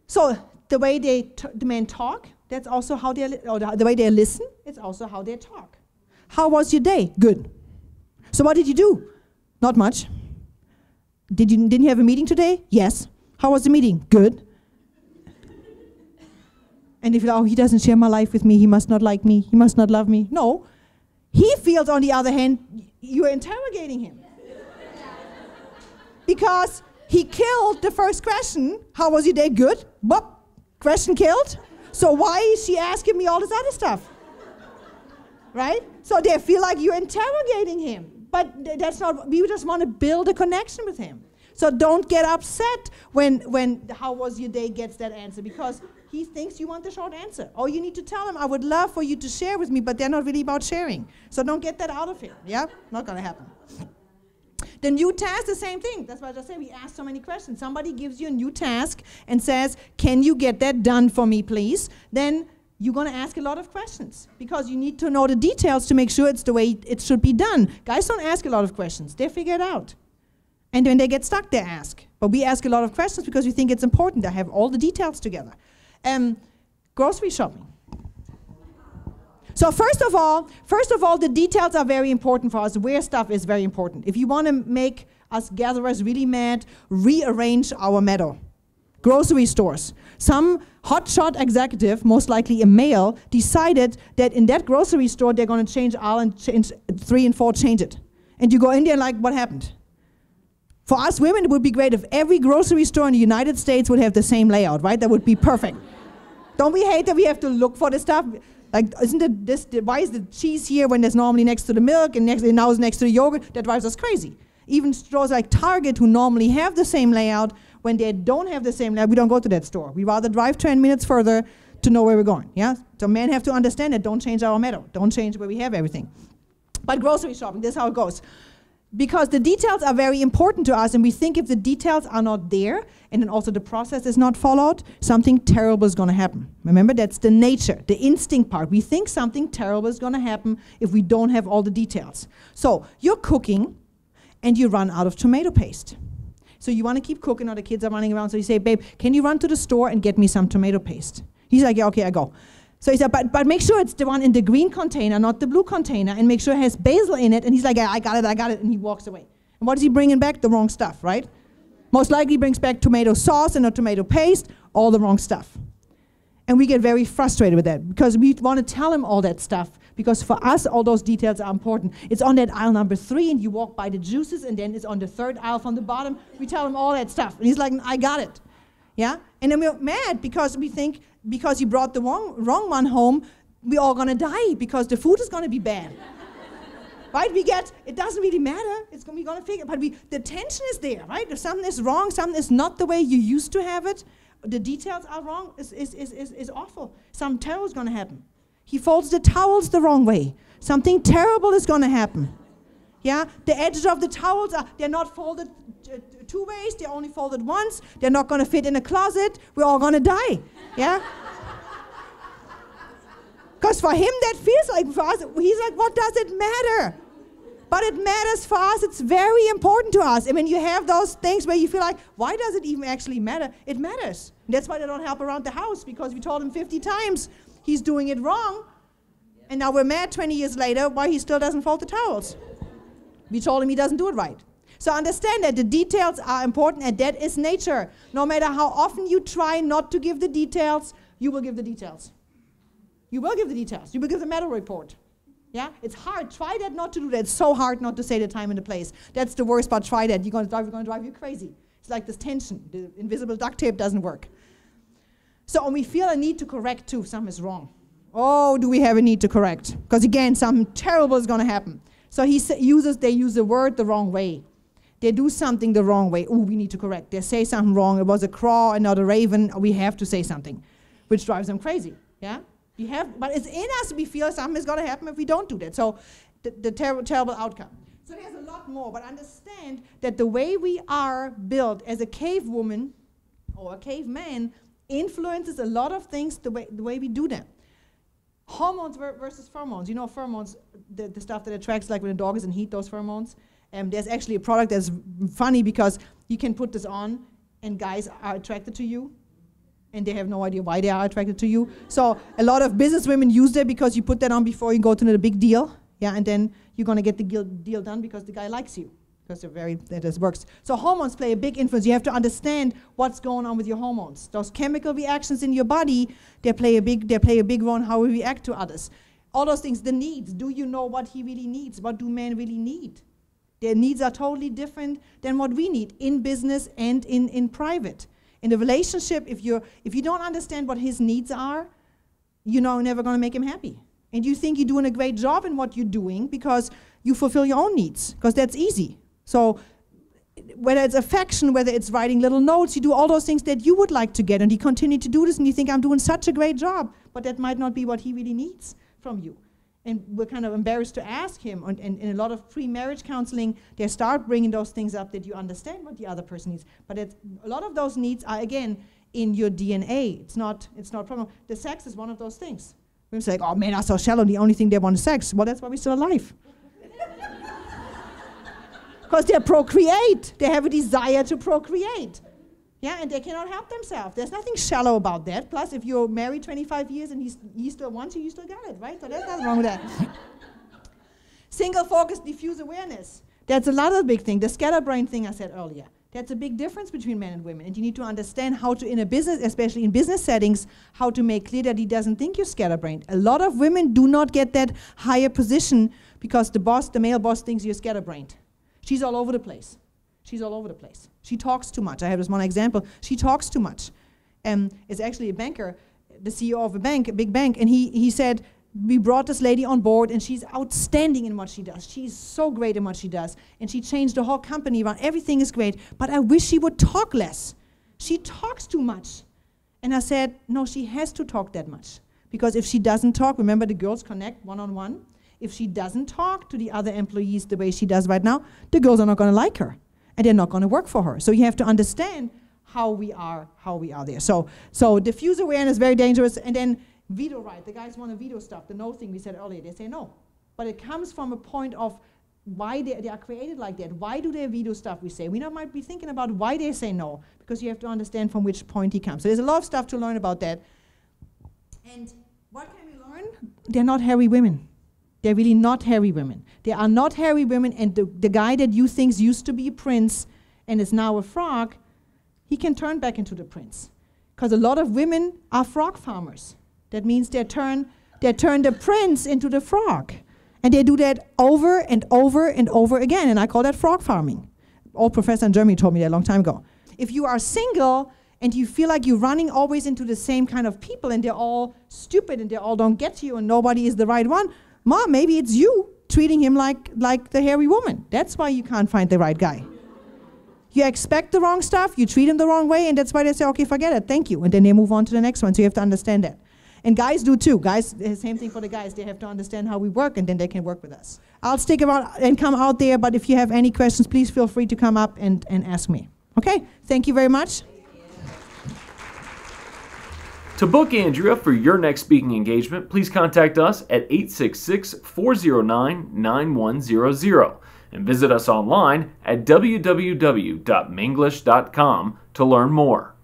So the way the men talk, that's also how they, or the way they listen, it's also how they talk. How was your day? Good. So what did you do? Not much. Didn't you have a meeting today? Yes. How was the meeting? Good. And if you're like, oh, he doesn't share my life with me, he must not like me, he must not love me. No. He feels, on the other hand, you're interrogating him. Because he killed the first question. How was your day? Good. Boop. Question killed. So why is she asking me all this other stuff? Right? So they feel like you're interrogating him. But that's not, we just want to build a connection with him. So don't get upset when how was your day gets that answer, because he thinks you want the short answer. Or you need to tell him, I would love for you to share with me, but they're not really about sharing. So don't get that out of him, yeah? Not gonna happen. The new task, the same thing. That's why I just said we ask so many questions. Somebody gives you a new task and says, can you get that done for me, please? Then you're gonna ask a lot of questions because you need to know the details to make sure it's the way it should be done. Guys don't ask a lot of questions, they figure it out. And when they get stuck, they ask. But we ask a lot of questions because we think it's important to have all the details together. Grocery shopping. So first of all, the details are very important for us. Where stuff is very important. If you want to make us gatherers really mad, rearrange our meadow. Grocery stores. Some hotshot executive, most likely a male, decided that in that grocery store they're going to change aisle and change 3 and 4, change it. And you go in there and like, what happened? For us women, it would be great if every grocery store in the United States would have the same layout, right? That would be perfect. Don't we hate that we have to look for the stuff? Like, isn't it this, why is the cheese here when there's normally next to the milk and now it's next to the yogurt? That drives us crazy. Even stores like Target, who normally have the same layout, when they don't have the same layout, we don't go to that store. We rather drive 10 minutes further to know where we're going, yeah? So men have to understand that, don't change our meadow. Don't change where we have everything. But grocery shopping, this is how it goes. Because the details are very important to us, and we think if the details are not there, and then also the process is not followed, something terrible is going to happen. Remember, that's the nature, the instinct part. We think something terrible is going to happen if we don't have all the details. So you're cooking, and you run out of tomato paste. So you want to keep cooking, or the kids are running around, so you say, babe, can you run to the store and get me some tomato paste? He's like, yeah, okay, I go. So he said, but make sure it's the one in the green container, not the blue container, and make sure it has basil in it. And he's like, yeah, I got it, and he walks away. And what is he bringing back? The wrong stuff, right? Most likely brings back tomato sauce and not tomato paste, all the wrong stuff. And we get very frustrated with that because we want to tell him all that stuff, because for us, all those details are important. It's on that aisle number 3, and you walk by the juices, and then it's on the 3rd aisle from the bottom. We tell him all that stuff, and he's like, I got it. Yeah? And then we're mad because we think, because you brought the wrong one home, we're all gonna die because the food is gonna be bad. Right? It doesn't really matter, we're gonna figure, but the tension is there, right? If something is wrong, something is not the way you used to have it, the details are wrong, is awful. Something terrible is gonna happen. He folds the towels the wrong way. Something terrible is gonna happen. Yeah? The edges of the towels, they're not folded 2 ways, they're only folded once, they're not gonna fit in a closet, we're all gonna die. Yeah? Because for him that feels like, for us, he's like, what does it matter? But it matters for us, it's very important to us. And when you have those things where you feel like, why does it even actually matter? It matters. And that's why they don't help around the house, because we told him 50 times he's doing it wrong. And now we're mad 20 years later why he still doesn't fold the towels. We told him he doesn't do it right. So understand that the details are important, and that is nature. No matter how often you try not to give the details, you will give the details. You will give the details. You will give the medal report. Yeah? It's hard. Try that not to do that. It's so hard not to say the time and the place. That's the worst part. Try that. You're going to drive you crazy. It's like this tension. The invisible duct tape doesn't work. So when we feel a need to correct too, something is wrong. Oh, do we have a need to correct? Because again, something terrible is going to happen. So they use the word the wrong way. They do something the wrong way. Oh, we need to correct. They say something wrong. It was a crow and not a raven. We have to say something, which drives them crazy. Yeah? But it's in us. We feel something is going to happen if we don't do that. So the terrible outcome. So there's a lot more, but understand that the way we are built as a cave woman or a caveman influences a lot of things the way we do them. Hormones versus pheromones. You know pheromones, the stuff that attracts, like when a dog is in heat, those pheromones. There's actually a product that's funny because you can put this on and guys are attracted to you. and they have no idea why they are attracted to you. So a lot of business women use that because you put that on before you go to the big deal, yeah, and then you're going to get the deal done because the guy likes you, because that just works. So hormones play a big influence. You have to understand what's going on with your hormones. Those chemical reactions in your body, they play a big role in how we react to others. All those things, the needs. Do you know what he really needs? What do men really need? Their needs are totally different than what we need in business and in private. In a relationship, if you don't understand what his needs are, you're never going to make him happy. And you think you're doing a great job in what you're doing because you fulfill your own needs, because that's easy. So whether it's affection, whether it's writing little notes, you do all those things that you would like to get, and you continue to do this, and you think, I'm doing such a great job, but that might not be what he really needs from you. And we're kind of embarrassed to ask him, and in a lot of pre-marriage counseling, they start bringing those things up that you understand what the other person needs. But a lot of those needs are, again, in your DNA. It's not a problem. The sex is one of those things. Women say, oh, men are so shallow, the only thing they want is sex. Well, that's why we're still alive. Because they procreate. They have a desire to procreate. Yeah, and they cannot help themselves. There's nothing shallow about that. Plus, if you're married 25 years and he still wants you, you still got it, right? So there's nothing wrong with that. Single focus, diffuse awareness. That's another big thing. The scatterbrain thing I said earlier. That's a big difference between men and women. And you need to understand how to, in a business, especially in business settings, how to make clear that he doesn't think you're scatterbrained. A lot of women do not get that higher position because the male boss thinks you're scatterbrained. She's all over the place. She's all over the place. She talks too much. I have this one example. She talks too much. It's actually a banker, the CEO of a bank, a big bank, and he said, we brought this lady on board, and she's outstanding in what she does. She's so great in what she does, and she changed the whole company around. Everything is great, but I wish she would talk less. She talks too much. And I said, no, she has to talk that much. Because if she doesn't talk, remember the girls connect one-on-one? If she doesn't talk to the other employees the way she does right now, the girls are not going to like her. And they're not going to work for her. So you have to understand how we are there. So diffuse awareness is very dangerous. And then veto right. The guys want to veto stuff. The no thing we said earlier, they say no. But it comes from a point of why they are created like that. Why do they veto stuff we say? We might be thinking about why they say no, because you have to understand from which point he comes. So there's a lot of stuff to learn about that. And what can we learn? They're not hairy women. They're really not hairy women. They are not hairy women, and the guy that you think used to be a prince and is now a frog, he can turn back into the prince. Because a lot of women are frog farmers. That means they turn the prince into the frog. And they do that over and over and over again, and I call that frog farming. Old professor in Germany told me that a long time ago. If you are single and you feel like you're running always into the same kind of people and they're all stupid and they all don't get you and nobody is the right one, Mom, maybe it's you treating him like the hairy woman. That's why you can't find the right guy. You expect the wrong stuff, you treat him the wrong way, and that's why they say, okay, forget it, thank you. And then they move on to the next one, so you have to understand that. And guys do too. Guys, the same thing for the guys. They have to understand how we work, and then they can work with us. I'll stick around and come out there, but if you have any questions, please feel free to come up and ask me. Okay, thank you very much. To book Andrea for your next speaking engagement, please contact us at 866-409-9100 and visit us online at www.menglish.com to learn more.